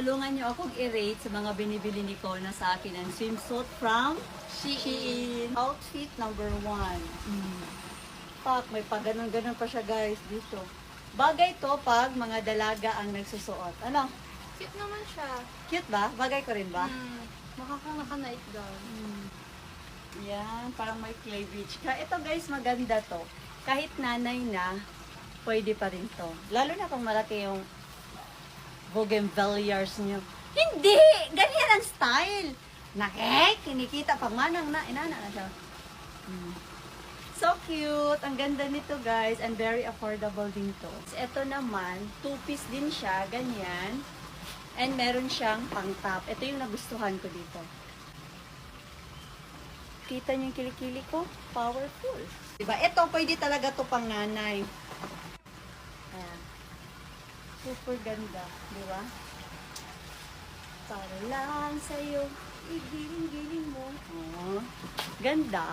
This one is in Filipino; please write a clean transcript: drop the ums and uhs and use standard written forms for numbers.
Tulungan niyo akong i-rate sa mga binibili ni Kona sa akin ang swimsuit from Shein. Outfit number 1. Pak, may pa ganun-ganun pa siya guys dito. Bagay to pag mga dalaga ang nagsusuot. Ano? Cute naman siya. Cute ba? Bagay ko rin ba? Makaka-night gown. Yan, parang may cleavage ka. Ito guys, maganda to. Kahit nanay na, pwede pa rin to. Lalo na kung malaki yung bougainvilleas nyo. Hindi! Ganyan ang style! Kinikita pang manang na. Inana na siya. So cute! Ang ganda nito guys. And very affordable din to. Ito naman, 2-piece din siya. Ganyan. And meron siyang pang-top. Ito yung nagustuhan ko dito. Kita niyo yung kilikili ko? Powerful. Diba? Ito, pwede talaga to pang nanay. Ayan. Super ganda. Diba? Para lang sa'yo, igiling-giling mo. Oh, ganda.